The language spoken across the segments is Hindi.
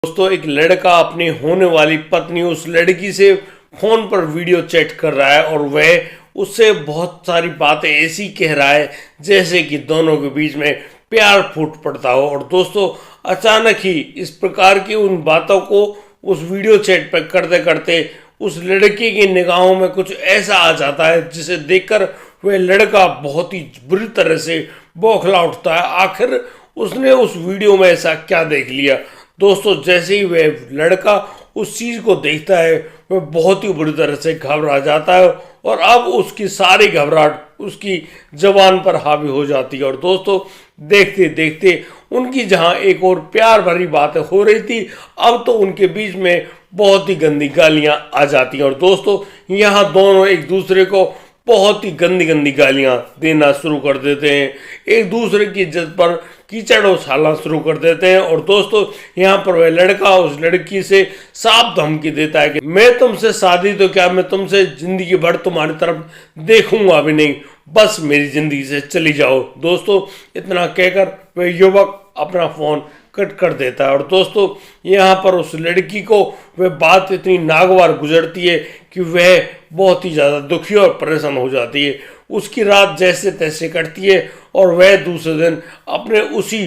दोस्तों एक लड़का अपनी होने वाली पत्नी उस लड़की से फोन पर वीडियो चैट कर रहा है और वह उससे बहुत सारी बातें ऐसी कह रहा है जैसे कि दोनों के बीच में प्यार फूट पड़ता हो। और दोस्तों अचानक ही इस प्रकार की उन बातों को उस वीडियो चैट पर करते करते उस लड़के की निगाहों में कुछ ऐसा आ जाता है जिसे देखकर वह लड़का बहुत ही बुरी तरह से बौखला उठता है। आखिर उसने उस वीडियो में ऐसा क्या देख लिया। दोस्तों जैसे ही वह लड़का उस चीज़ को देखता है वह बहुत ही बुरी तरह से घबरा जाता है और अब उसकी सारी घबराहट उसकी जबान पर हावी हो जाती है। और दोस्तों देखते देखते उनकी जहां एक और प्यार भरी बातें हो रही थी, अब तो उनके बीच में बहुत ही गंदी गालियां आ जाती हैं। और दोस्तों यहाँ दोनों एक दूसरे को बहुत ही गंदी गंदी गालियां देना शुरू कर देते हैं, एक दूसरे की इज्जत पर कीचड़ उछालना शुरू कर देते हैं। और दोस्तों यहाँ पर वह लड़का उस लड़की से साफ धमकी देता है कि मैं तुमसे शादी तो क्या, मैं तुमसे जिंदगी भर तुम्हारी तरफ देखूंगा भी नहीं, बस मेरी जिंदगी से चली जाओ। दोस्तों इतना कहकर वह युवक अपना फोन कट कर देता है। और दोस्तों यहाँ पर उस लड़की को वह बात इतनी नागवार गुजरती है कि वह बहुत ही ज़्यादा दुखी और परेशान हो जाती है। उसकी रात जैसे तैसे कटती है और वह दूसरे दिन अपने उसी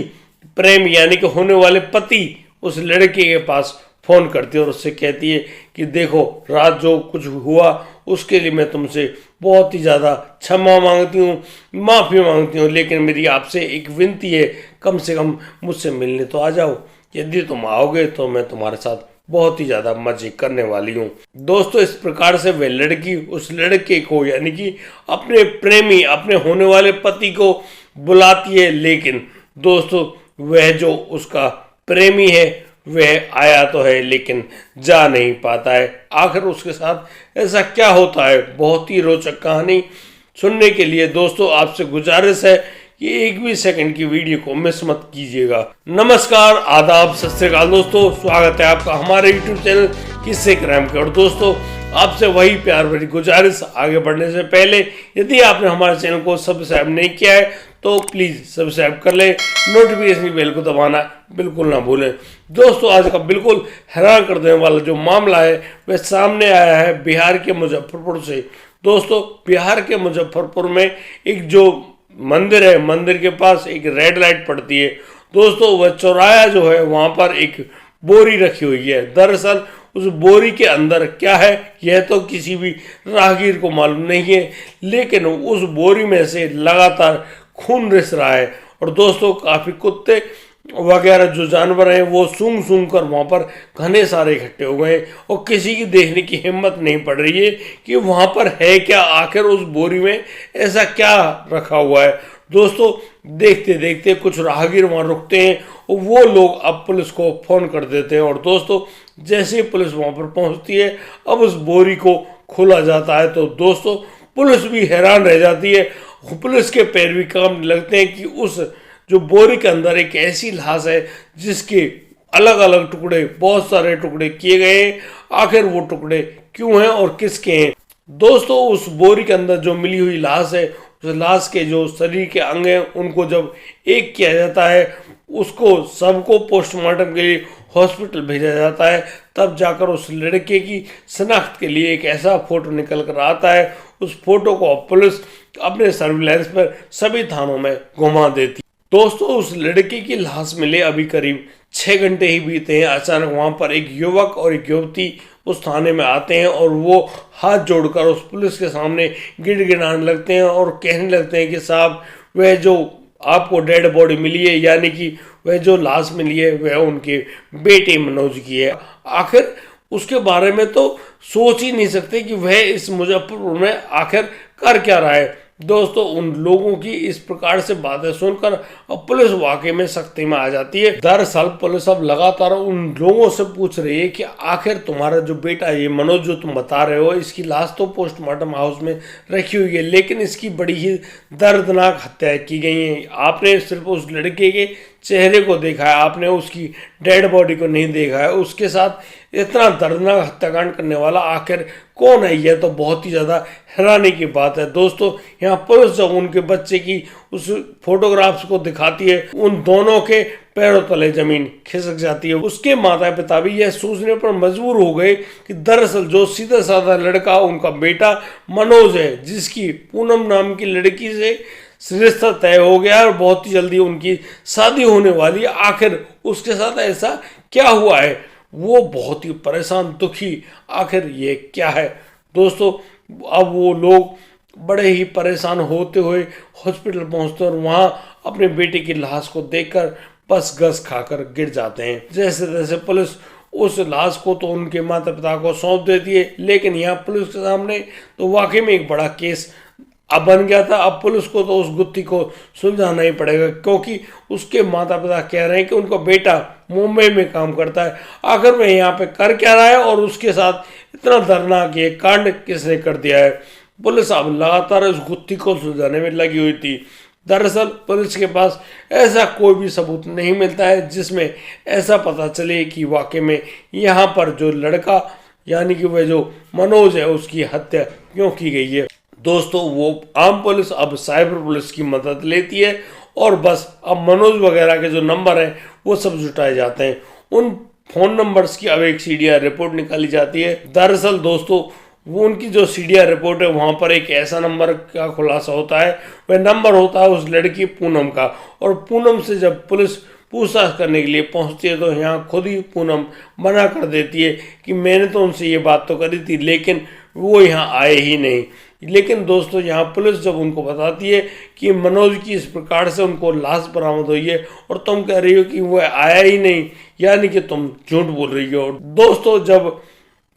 प्रेम यानी कि होने वाले पति उस लड़के के पास फ़ोन करती है और उससे कहती है कि देखो रात जो कुछ हुआ उसके लिए मैं तुमसे बहुत ही ज़्यादा क्षमा मांगती हूँ, माफ़ी मांगती हूँ, लेकिन मेरी आपसे एक विनती है, कम से कम मुझसे मिलने तो आ जाओ। यदि तुम आओगे तो मैं तुम्हारे साथ बहुत ही ज़्यादा मजे करने वाली हूँ। दोस्तों इस प्रकार से वह लड़की उस लड़के को यानी कि अपने प्रेमी अपने होने वाले पति को बुलाती है, लेकिन दोस्तों वह जो उसका प्रेमी है वह आया तो है लेकिन जा नहीं पाता है। आखिर उसके साथ ऐसा क्या होता है, बहुत ही रोचक कहानी सुनने के लिए दोस्तों आपसे गुजारिश है कि एक भी सेकंड की वीडियो को मिस मत कीजिएगा। नमस्कार, आदाब, सत श्री अकाल दोस्तों, स्वागत है आपका हमारे YouTube चैनल किस्से क्राइम के। और दोस्तों आपसे वही प्यार भरी गुजारिश, आगे बढ़ने से पहले यदि आपने हमारे चैनल को सब्सक्राइब नहीं किया है तो प्लीज़ सब्सक्राइब कर लें, नोटिफिकेशन बेल को दबाना बिल्कुल ना भूलें। दोस्तों आज का बिल्कुल हैरान कर देने वाला जो मामला है वह सामने आया है बिहार के मुजफ्फरपुर से। दोस्तों बिहार के मुजफ्फरपुर में एक जो मंदिर है, मंदिर के पास एक रेड लाइट पड़ती है। दोस्तों वह चौराहा जो है वहाँ पर एक बोरी रखी हुई है। दरअसल उस बोरी के अंदर क्या है यह तो किसी भी राहगीर को मालूम नहीं है, लेकिन उस बोरी में से लगातार खून रिस रहा है। और दोस्तों काफ़ी कुत्ते वगैरह जो जानवर हैं वो सूंघ सूंघ कर वहाँ पर घने सारे इकट्ठे हो गए और किसी की देखने की हिम्मत नहीं पड़ रही है कि वहाँ पर है क्या, आखिर उस बोरी में ऐसा क्या रखा हुआ है। दोस्तों देखते देखते कुछ राहगीर वहाँ रुकते हैं और वो लोग अब पुलिस को फ़ोन कर देते हैं। और दोस्तों जैसे ही पुलिस वहाँ पर पहुँचती है अब उस बोरी को खोला जाता है तो दोस्तों पुलिस भी हैरान रह जाती है। पुलिस के पैर भी कांपने लगते हैं कि उस जो बोरी के अंदर एक ऐसी लाश है जिसके अलग अलग टुकड़े, बहुत सारे टुकड़े किए गए हैं, आखिर वो टुकड़े क्यों हैं और किसके हैं। दोस्तों उस बोरी के अंदर जो मिली हुई लाश है, उस लाश के जो शरीर के अंग हैं उनको जब एक किया जाता है, उसको सबको पोस्टमार्टम के लिए हॉस्पिटल भेजा जाता है, तब जाकर उस लड़के की शनाख्त के लिए एक ऐसा फोटो निकल कर आता है। उस फोटो को पुलिस अपने सर्विलांस पर सभी थानों में घुमा देती। दोस्तों उस लड़के की लाश मिले अभी करीब 6 घंटे ही बीते हैं, अचानक वहाँ पर एक युवक और एक युवती उस थाने में आते हैं और वो हाथ जोड़कर उस पुलिस के सामने गिड़गिड़ाने लगते हैं और कहने लगते हैं कि साहब वह जो आपको डेड बॉडी मिली है यानी कि वह जो लाश मिली है वह उनके बेटे मनोज की है। आखिर उसके बारे में तो सोच ही नहीं सकते कि वह इस मुजफ्फरपुर में आखिर कर क्या रहा है। दोस्तों उन लोगों की इस प्रकार से बातें सुनकर अब पुलिस वाकई में सख्ती में आ जाती है। दरअसल पुलिस अब लगातार उन लोगों से पूछ रही है कि आखिर तुम्हारा जो बेटा ये मनोज जो तुम बता रहे हो, इसकी लाश तो पोस्टमार्टम हाउस में रखी हुई है लेकिन इसकी बड़ी ही दर्दनाक हत्या की गई है। आपने सिर्फ उस लड़के के चेहरे को देखा है, आपने उसकी डेड बॉडी को नहीं देखा है। उसके साथ इतना दर्दनाक हत्याकांड करने वाला आखिर कौन है, यह तो बहुत ही ज़्यादा हैरानी की बात है। दोस्तों यहाँ पुलिस जब उनके बच्चे की उस फोटोग्राफ्स को दिखाती है, उन दोनों के पैरों तले जमीन खिसक जाती है। उसके माता पिता भी यह सोचने पर मजबूर हो गए कि दरअसल जो सीधा साधा लड़का उनका बेटा मनोज है, जिसकी पूनम नाम की लड़की से रिश्ता तय हो गया और बहुत ही जल्दी उनकी शादी होने वाली है, आखिर उसके साथ ऐसा क्या हुआ है। वो बहुत ही परेशान, दुखी, आखिर ये क्या है। दोस्तों अब वो लोग बड़े ही परेशान होते हुए हॉस्पिटल पहुंचते हैं और वहां अपने बेटे की लाश को देखकर बस गस खाकर गिर जाते हैं। जैसे तैसे पुलिस उस लाश को तो उनके माता पिता को सौंप देती है, लेकिन यहाँ पुलिस के सामने तो वाकई में एक बड़ा केस अब बन गया था। अब पुलिस को तो उस गुत्थी को सुलझाना ही पड़ेगा, क्योंकि उसके माता पिता कह रहे हैं कि उनका बेटा मुंबई में काम करता है, आखिर वह यहाँ पे कर क्या रहा है और उसके साथ इतना दर्दनाक ये कांड किसने कर दिया है। पुलिस अब लगातार उस गुत्थी को सुलझाने में लगी हुई थी। दरअसल पुलिस के पास ऐसा कोई भी सबूत नहीं मिलता है जिसमें ऐसा पता चले कि वाकई में यहाँ पर जो लड़का यानी कि वह जो मनोज है उसकी हत्या क्यों की गई है। दोस्तों वो आम पुलिस अब साइबर पुलिस की मदद लेती है और बस अब मनोज वगैरह के जो नंबर हैं वो सब जुटाए जाते हैं। उन फोन नंबर्स की अब एक सीडीआर रिपोर्ट निकाली जाती है। दरअसल दोस्तों वो उनकी जो सीडीआर रिपोर्ट है वहाँ पर एक ऐसा नंबर का खुलासा होता है, वह नंबर होता है उस लड़की पूनम का। और पूनम से जब पुलिस पूछताछ करने के लिए पहुँचती है तो यहाँ खुद ही पूनम मना कर देती है कि मैंने तो उनसे ये बात तो करी थी, लेकिन वो यहाँ आए ही नहीं। लेकिन दोस्तों यहाँ पुलिस जब उनको बताती है कि मनोज की इस प्रकार से उनको लाश बरामद हुई है और तुम कह रही हो कि वो आया ही नहीं, यानी कि तुम झूठ बोल रही हो। दोस्तों जब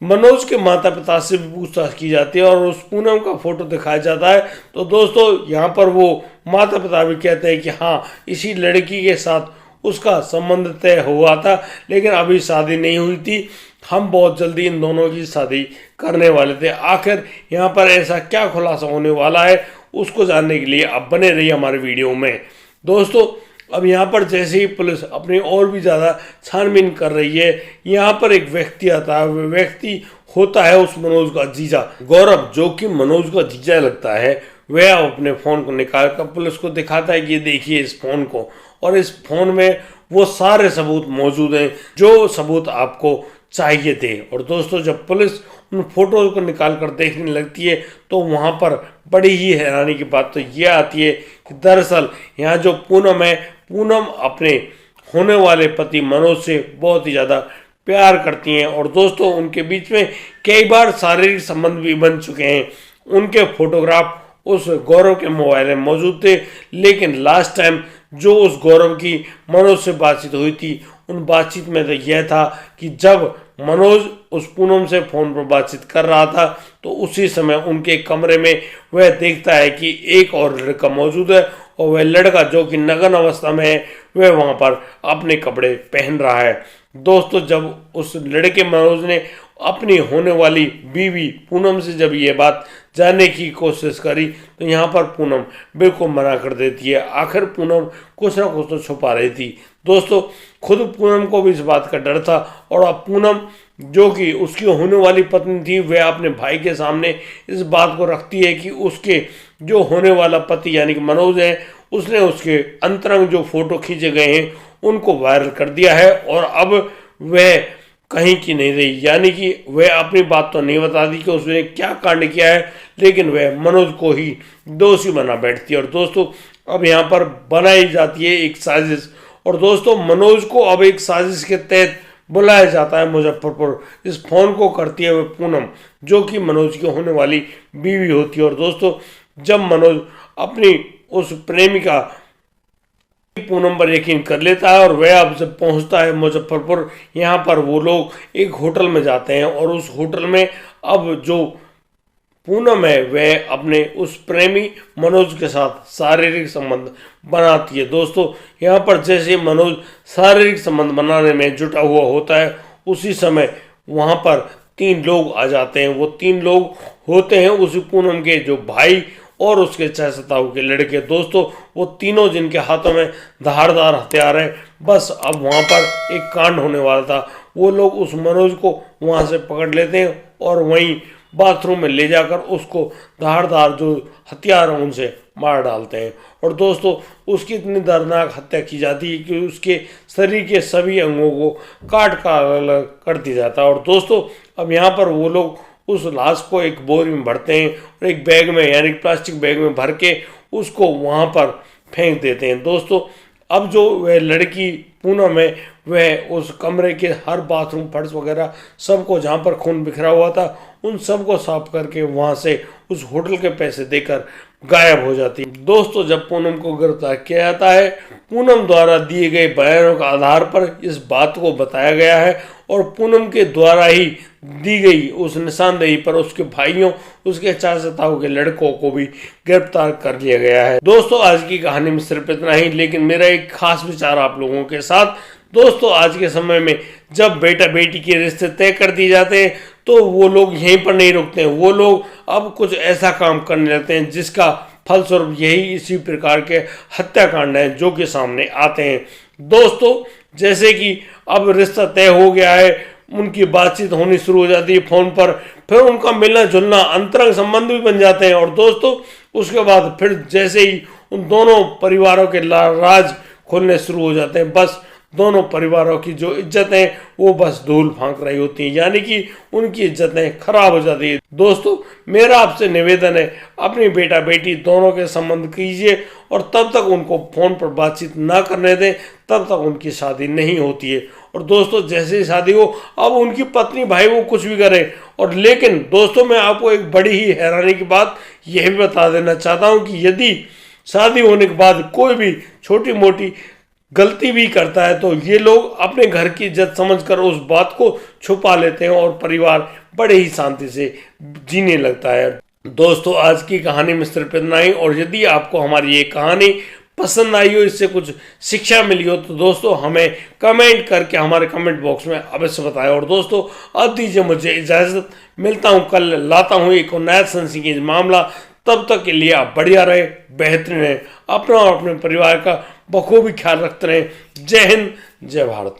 मनोज के माता पिता से भी पूछताछ की जाती है और उस पूनम का फोटो दिखाया जाता है तो दोस्तों यहाँ पर वो माता पिता भी कहते हैं कि हाँ इसी लड़की के साथ उसका संबंध तय हुआ था, लेकिन अभी शादी नहीं हुई थी, हम बहुत जल्दी इन दोनों की शादी करने वाले थे। आखिर यहाँ पर ऐसा क्या खुलासा होने वाला है उसको जानने के लिए अब बने रहिए हमारे वीडियो में। दोस्तों अब यहाँ पर जैसे ही पुलिस अपनी और भी ज़्यादा छानबीन कर रही है, यहाँ पर एक व्यक्ति आता है। वह व्यक्ति होता है उस मनोज का जीजा गौरव, जो कि मनोज का जीजा लगता है। वह अपने फ़ोन को निकाल कर पुलिस को दिखाता है कि ये देखिए इस फ़ोन को, और इस फ़ोन में वो सारे सबूत मौजूद हैं जो सबूत आपको चाहिए थे। और दोस्तों जब पुलिस उन फोटोज को निकाल कर देखने लगती है तो वहाँ पर बड़ी ही हैरानी की बात तो ये आती है कि दरअसल यहाँ जो पूनम है, पूनम अपने होने वाले पति मनोज से बहुत ही ज़्यादा प्यार करती हैं और दोस्तों उनके बीच में कई बार शारीरिक संबंध भी बन चुके हैं। उनके फोटोग्राफ उस गौरव के मोबाइल में मौजूद थे, लेकिन लास्ट टाइम जो उस गौरव की मनोज से बातचीत हुई थी उन बातचीत में तो यह था कि जब मनोज उस पूनम से फ़ोन पर बातचीत कर रहा था तो उसी समय उनके कमरे में वह देखता है कि एक और लड़का मौजूद है और वह लड़का जो कि नग्न अवस्था में है वह वहाँ पर अपने कपड़े पहन रहा है। दोस्तों जब उस लड़के मनोज ने अपनी होने वाली बीवी पूनम से जब ये बात जानने की कोशिश करी तो यहाँ पर पूनम बिल्कुल मना कर देती है। आखिर पूनम कुछ ना कुछ तो छुपा रही थी। दोस्तों खुद पूनम को भी इस बात का डर था और अब पूनम जो कि उसकी होने वाली पत्नी थी वह अपने भाई के सामने इस बात को रखती है कि उसके जो होने वाला पति यानी कि मनोज है उसने उसके अंतरंग जो फोटो खींचे गए हैं उनको वायरल कर दिया है और अब वह कहीं की नहीं रही, यानी कि वह अपनी बात तो नहीं बताती कि उसने क्या कांड किया है, लेकिन वह मनोज को ही दोषी बना बैठती है। और दोस्तों अब यहाँ पर बनाई जाती है एक साजिश और दोस्तों मनोज को अब एक साजिश के तहत बुलाया जाता है मुजफ्फरपुर। इस फोन को करती है वह पूनम जो कि मनोज की होने वाली बीवी होती है। और दोस्तों जब मनोज अपनी उस प्रेमिका पूनम पर यकीन कर लेता है और वह अब जब पहुंचता है मुजफ्फरपुर, यहाँ पर वो लोग एक होटल में जाते हैं और उस होटल में अब जो पूनम है वह अपने उस प्रेमी मनोज के साथ शारीरिक संबंध बनाती है। दोस्तों यहाँ पर जैसे मनोज शारीरिक संबंध बनाने में जुटा हुआ होता है उसी समय वहाँ पर 3 लोग आ जाते हैं। वो 3 लोग होते हैं उसी पूनम के जो भाई और उसके चाचा के लड़के। दोस्तों वो तीनों जिनके हाथों में धारदार हथियार हैं, बस अब वहाँ पर एक कांड होने वाला था। वो लोग उस मनोज को वहाँ से पकड़ लेते हैं और वहीं बाथरूम में ले जाकर उसको धारदार जो हथियार हैं उनसे मार डालते हैं और दोस्तों उसकी इतनी दर्दनाक हत्या की जाती है कि उसके शरीर के सभी अंगों को काट कर अलग कर दिया जाता है। और दोस्तों अब यहाँ पर वो लोग उस लाश को एक बोरी में भरते हैं और एक बैग में यानी प्लास्टिक बैग में भर के उसको वहाँ पर फेंक देते हैं। दोस्तों अब जो वह लड़की पूनम है वह उस कमरे के हर बाथरूम फर्श वगैरह सबको जहाँ पर खून बिखरा हुआ था उन सबको साफ करके वहाँ से उस होटल के पैसे देकर गायब हो जाती है। दोस्तों जब पूनम को गिरफ्तार किया जाता है, पूनम द्वारा दिए गए बयानों के आधार पर इस बात को बताया गया है और पूनम के द्वारा ही दी गई उस निशानदेही पर उसके भाइयों, उसके चाचाताओं के लड़कों को भी गिरफ्तार कर लिया गया है। दोस्तों आज की कहानी में सिर्फ इतना ही, लेकिन मेरा एक खास विचार आप लोगों के साथ। दोस्तों आज के समय में जब बेटा बेटी के रिश्ते तय कर दिए जाते हैं तो वो लोग यहीं पर नहीं रुकते हैं, वो लोग अब कुछ ऐसा काम करने लगते हैं जिसका फलस्वरूप यही इसी प्रकार के हत्याकांड हैं जो कि सामने आते हैं। दोस्तों जैसे कि अब रिश्ता तय हो गया है, उनकी बातचीत होनी शुरू हो जाती है फ़ोन पर, फिर उनका मिलना जुलना अंतरंग संबंध भी बन जाते हैं और दोस्तों उसके बाद फिर जैसे ही उन दोनों परिवारों के राज खोलने शुरू हो जाते हैं, बस दोनों परिवारों की जो इज्जतें वो बस धूल फांक रही होती हैं, यानी कि उनकी इज्जतें खराब हो जाती है। दोस्तों मेरा आपसे निवेदन है, अपनी बेटा बेटी दोनों के संबंध कीजिए और तब तक उनको फ़ोन पर बातचीत ना करने दें, तब तक उनकी शादी नहीं होती है। और दोस्तों जैसे ही शादी हो, अब उनकी पत्नी भाई वो कुछ भी करे, और लेकिन दोस्तों मैं आपको एक बड़ी ही हैरानी की बात यह भी बता देना चाहता हूँ कि यदि शादी होने के बाद कोई भी छोटी मोटी गलती भी करता है तो ये लोग अपने घर की इज्जत समझकर उस बात को छुपा लेते हैं और परिवार बड़े ही शांति से जीने लगता है। दोस्तों आज की कहानी में सिर्फ इतना ही, और यदि आपको हमारी ये कहानी पसंद आई हो, इससे कुछ शिक्षा मिली हो, तो दोस्तों हमें कमेंट करके हमारे कमेंट बॉक्स में अवश्य बताएं। और दोस्तों अब दीजिए मुझे इजाज़त, मिलता हूँ कल, लाता हूँ एक नया सनसनीखेज मामला। तब तक के लिए आप बढ़िया रहे, बेहतरीन रहे, अपना और अपने परिवार का बखूबी ख्याल रखते रहें। जय हिंद, जय भारत।